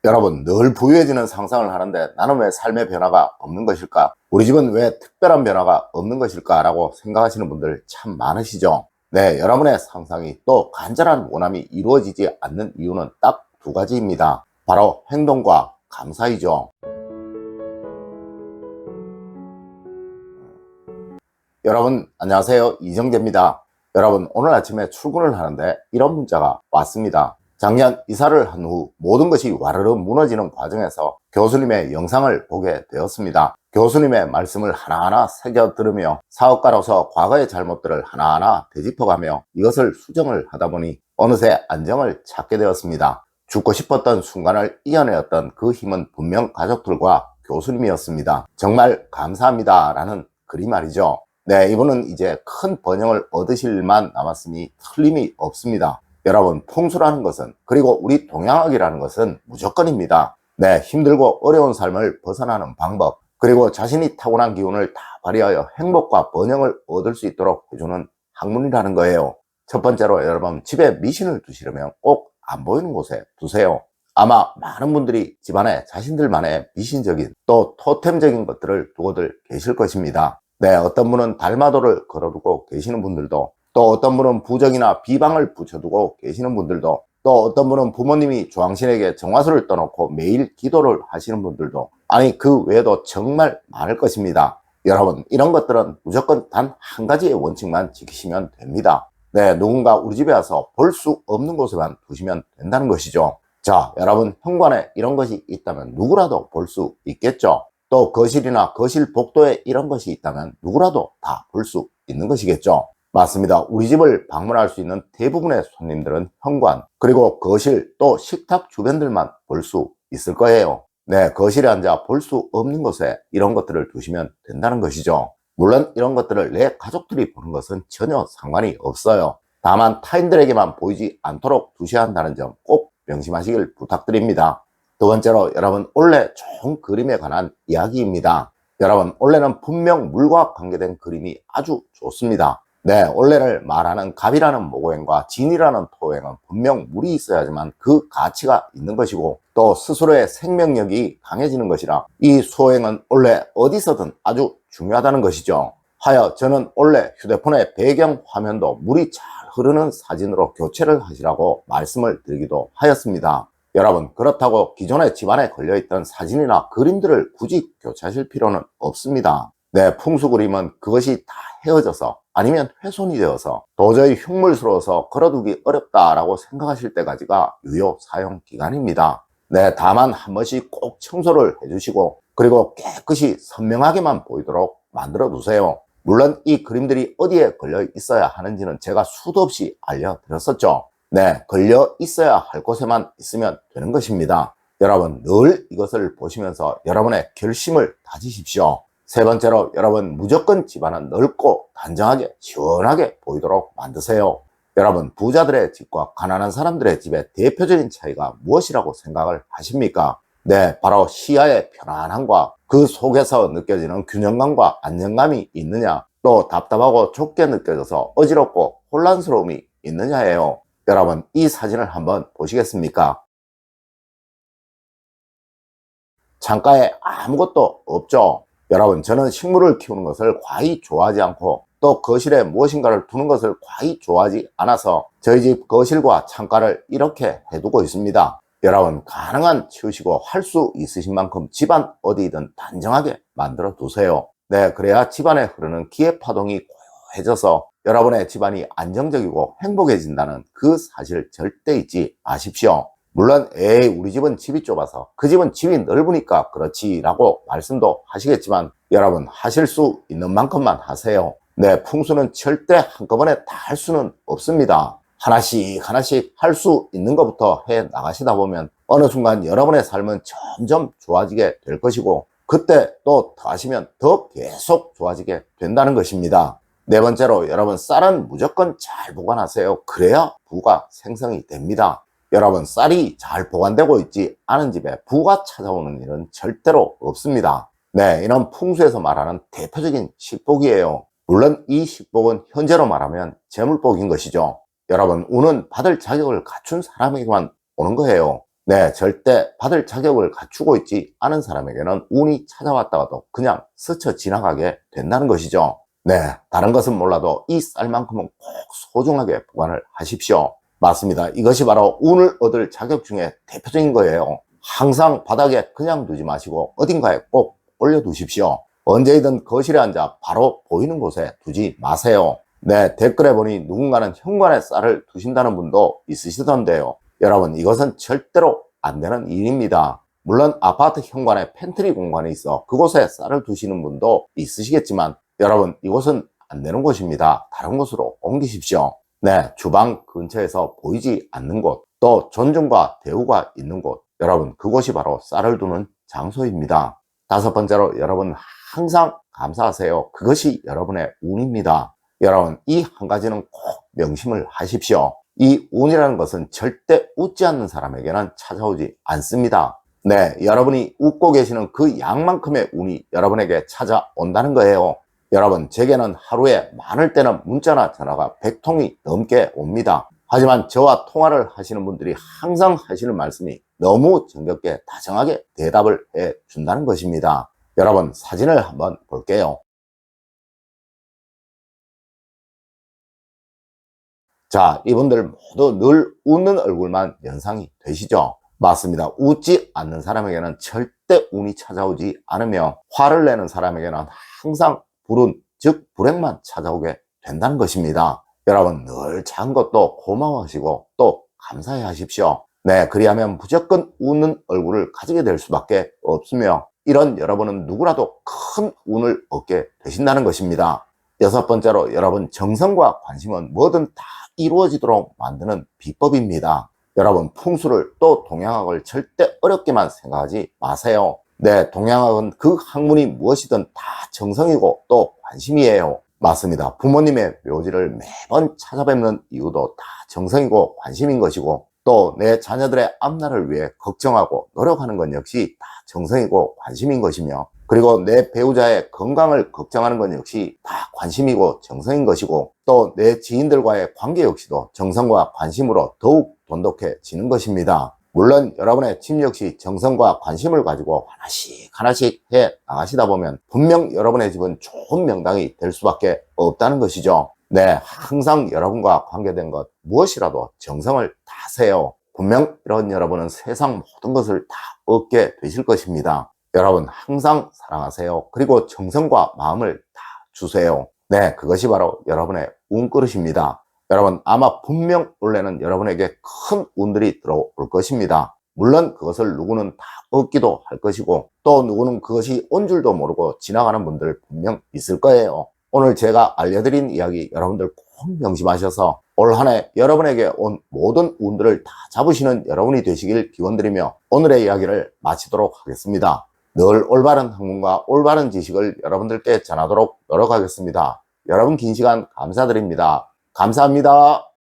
여러분, 늘 부유해지는 상상을 하는데 나는 왜 삶의 변화가 없는 것일까? 우리 집은 왜 특별한 변화가 없는 것일까? 라고 생각하시는 분들 참 많으시죠? 네, 여러분의 상상이 또 간절한 원함이 이루어지지 않는 이유는 딱 두 가지입니다. 바로 행동과 감사이죠. 여러분, 안녕하세요. 이정재입니다. 여러분, 오늘 아침에 출근을 하는데 이런 문자가 왔습니다. 작년 이사를 한 후 모든 것이 와르르 무너지는 과정에서 교수님의 영상을 보게 되었습니다. 교수님의 말씀을 하나하나 새겨 들으며 사업가로서 과거의 잘못들을 하나하나 되짚어가며 이것을 수정을 하다 보니 어느새 안정을 찾게 되었습니다. 죽고 싶었던 순간을 이겨내었던 그 힘은 분명 가족들과 교수님이었습니다. 정말 감사합니다 라는 글이 말이죠. 네, 이분은 이제 큰 번영을 얻으실 일만 남았으니 틀림이 없습니다. 여러분, 풍수라는 것은, 그리고 우리 동양학이라는 것은 무조건입니다. 네, 힘들고 어려운 삶을 벗어나는 방법, 그리고 자신이 타고난 기운을 다 발휘하여 행복과 번영을 얻을 수 있도록 해주는 학문이라는 거예요. 첫 번째로 여러분, 집에 미신을 두시려면 꼭 안 보이는 곳에 두세요. 아마 많은 분들이 집안에 자신들만의 미신적인 또 토템적인 것들을 두고들 계실 것입니다. 네, 어떤 분은 달마도를 걸어두고 계시는 분들도, 또 어떤 분은 부적이나 비방을 붙여두고 계시는 분들도, 또 어떤 분은 부모님이 조상신에게 정화수를 떠놓고 매일 기도를 하시는 분들도, 아니 그 외에도 정말 많을 것입니다. 여러분, 이런 것들은 무조건 단 한 가지의 원칙만 지키시면 됩니다. 네, 누군가 우리 집에 와서 볼 수 없는 곳에만 두시면 된다는 것이죠. 자, 여러분, 현관에 이런 것이 있다면 누구라도 볼 수 있겠죠. 또 거실이나 거실 복도에 이런 것이 있다면 누구라도 다 볼 수 있는 것이겠죠. 맞습니다. 우리 집을 방문할 수 있는 대부분의 손님들은 현관, 그리고 거실, 또 식탁 주변들만 볼 수 있을 거예요. 네, 거실에 앉아 볼 수 없는 곳에 이런 것들을 두시면 된다는 것이죠. 물론 이런 것들을 내 가족들이 보는 것은 전혀 상관이 없어요. 다만 타인들에게만 보이지 않도록 두셔야 한다는 점 꼭 명심하시길 부탁드립니다. 두 번째로 여러분, 올해 좋은 그림에 관한 이야기입니다. 여러분, 올해는 분명 물과 관계된 그림이 아주 좋습니다. 네, 올해를 말하는 갑이라는 목오행과 진이라는 토오행은 분명 물이 있어야지만 그 가치가 있는 것이고, 또 스스로의 생명력이 강해지는 것이라 이 수호행은 올해 어디서든 아주 중요하다는 것이죠. 하여 저는 올해 휴대폰의 배경 화면도 물이 잘 흐르는 사진으로 교체를 하시라고 말씀을 드리기도 하였습니다. 여러분, 그렇다고 기존에 집안에 걸려있던 사진이나 그림들을 굳이 교체하실 필요는 없습니다. 네, 풍수 그림은 그것이 다 헤어져서 아니면 훼손이 되어서 도저히 흉물스러워서 걸어두기 어렵다라고 생각하실 때까지가 유효 사용 기간입니다. 네, 다만 한 번씩 꼭 청소를 해주시고, 그리고 깨끗이 선명하게만 보이도록 만들어 두세요. 물론 이 그림들이 어디에 걸려 있어야 하는지는 제가 수도 없이 알려드렸었죠. 네, 걸려 있어야 할 곳에만 있으면 되는 것입니다. 여러분, 늘 이것을 보시면서 여러분의 결심을 다지십시오. 세 번째로 여러분, 무조건 집안은 넓고 단정하게 시원하게 보이도록 만드세요. 여러분, 부자들의 집과 가난한 사람들의 집의 대표적인 차이가 무엇이라고 생각을 하십니까? 네, 바로 시야의 편안함과 그 속에서 느껴지는 균형감과 안정감이 있느냐, 또 답답하고 좁게 느껴져서 어지럽고 혼란스러움이 있느냐예요. 여러분, 이 사진을 한번 보시겠습니까? 창가에 아무것도 없죠. 여러분, 저는 식물을 키우는 것을 과히 좋아하지 않고, 또 거실에 무엇인가를 두는 것을 과히 좋아하지 않아서 저희 집 거실과 창가를 이렇게 해두고 있습니다. 여러분, 가능한 치우시고 할 수 있으신 만큼 집안 어디든 단정하게 만들어 두세요. 네, 그래야 집안에 흐르는 기의 파동이 고요해져서 여러분의 집안이 안정적이고 행복해진다는 그 사실을 절대 잊지 마십시오. 물론 우리 집은 집이 좁아서 그 집은 집이 넓으니까 그렇지 라고 말씀도 하시겠지만, 여러분, 하실 수 있는 만큼만 하세요. 네, 풍수는 절대 한꺼번에 다 할 수는 없습니다. 하나씩 하나씩 할 수 있는 것부터 해 나가시다 보면 어느 순간 여러분의 삶은 점점 좋아지게 될 것이고, 그때 또 더 하시면 더 계속 좋아지게 된다는 것입니다. 네 번째로 여러분, 쌀은 무조건 잘 보관하세요. 그래야 부가 생성이 됩니다. 여러분, 쌀이 잘 보관되고 있지 않은 집에 부가 찾아오는 일은 절대로 없습니다. 네, 이런 풍수에서 말하는 대표적인 식복이에요. 물론 이 식복은 현재로 말하면 재물복인 것이죠. 여러분, 운은 받을 자격을 갖춘 사람에게만 오는 거예요. 네, 절대 받을 자격을 갖추고 있지 않은 사람에게는 운이 찾아왔다가도 그냥 스쳐 지나가게 된다는 것이죠. 네, 다른 것은 몰라도 이 쌀만큼은 꼭 소중하게 보관을 하십시오. 맞습니다. 이것이 바로 운을 얻을 자격 중에 대표적인 거예요. 항상 바닥에 그냥 두지 마시고 어딘가에 꼭 올려두십시오. 언제든 거실에 앉아 바로 보이는 곳에 두지 마세요. 네, 댓글에 보니 누군가는 현관에 쌀을 두신다는 분도 있으시던데요. 여러분, 이것은 절대로 안 되는 일입니다. 물론 아파트 현관에 팬트리 공간이 있어 그곳에 쌀을 두시는 분도 있으시겠지만 여러분, 이곳은 안 되는 곳입니다. 다른 곳으로 옮기십시오. 네, 주방 근처에서 보이지 않는 곳, 또 존중과 대우가 있는 곳, 여러분, 그곳이 바로 쌀을 두는 장소입니다. 다섯 번째로 여러분, 항상 감사하세요. 그것이 여러분의 운입니다. 여러분, 이 한 가지는 꼭 명심을 하십시오. 이 운이라는 것은 절대 웃지 않는 사람에게는 찾아오지 않습니다. 네, 여러분이 웃고 계시는 그 양만큼의 운이 여러분에게 찾아온다는 거예요. 여러분, 제게는 하루에 많을 때는 문자나 전화가 100통이 넘게 옵니다. 하지만 저와 통화를 하시는 분들이 항상 하시는 말씀이 너무 정겹게 다정하게 대답을 해 준다는 것입니다. 여러분, 사진을 한번 볼게요. 자, 이분들 모두 늘 웃는 얼굴만 연상이 되시죠? 맞습니다. 웃지 않는 사람에게는 절대 운이 찾아오지 않으며 화를 내는 사람에게는 항상 불운, 즉 불행만 찾아오게 된다는 것입니다. 여러분, 늘 작은 것도 고마워하시고 또 감사해 하십시오. 네, 그리하면 무조건 웃는 얼굴을 가지게 될 수밖에 없으며 이런 여러분은 누구라도 큰 운을 얻게 되신다는 것입니다. 여섯 번째로 여러분, 정성과 관심은 뭐든 다 이루어지도록 만드는 비법입니다. 여러분, 풍수를 또 동양학을 절대 어렵게만 생각하지 마세요. 네, 동양학은 그 학문이 무엇이든 다 정성이고 또 관심이에요. 맞습니다. 부모님의 묘지를 매번 찾아뵙는 이유도 다 정성이고 관심인 것이고 또 내 자녀들의 앞날을 위해 걱정하고 노력하는 것 역시 다 정성이고 관심인 것이며 그리고 내 배우자의 건강을 걱정하는 것 역시 다 관심이고 정성인 것이고 또 내 지인들과의 관계 역시도 정성과 관심으로 더욱 돈독해지는 것입니다. 물론 여러분의 집 역시 정성과 관심을 가지고 하나씩 하나씩 해 나가시다 보면 분명 여러분의 집은 좋은 명당이 될 수밖에 없다는 것이죠. 네, 항상 여러분과 관계된 것 무엇이라도 정성을 다하세요. 분명 이런 여러분은 세상 모든 것을 다 얻게 되실 것입니다. 여러분, 항상 사랑하세요. 그리고 정성과 마음을 다 주세요. 네, 그것이 바로 여러분의 운그릇입니다. 여러분, 아마 분명 올해는 여러분에게 큰 운들이 들어올 것입니다. 물론 그것을 누구는 다 얻기도 할 것이고 또 누구는 그것이 온 줄도 모르고 지나가는 분들 분명 있을 거예요. 오늘 제가 알려드린 이야기 여러분들 꼭 명심하셔서 올 한 해 여러분에게 온 모든 운들을 다 잡으시는 여러분이 되시길 기원드리며 오늘의 이야기를 마치도록 하겠습니다. 늘 올바른 학문과 올바른 지식을 여러분들께 전하도록 노력하겠습니다. 여러분 긴 시간 감사드립니다. 감사합니다.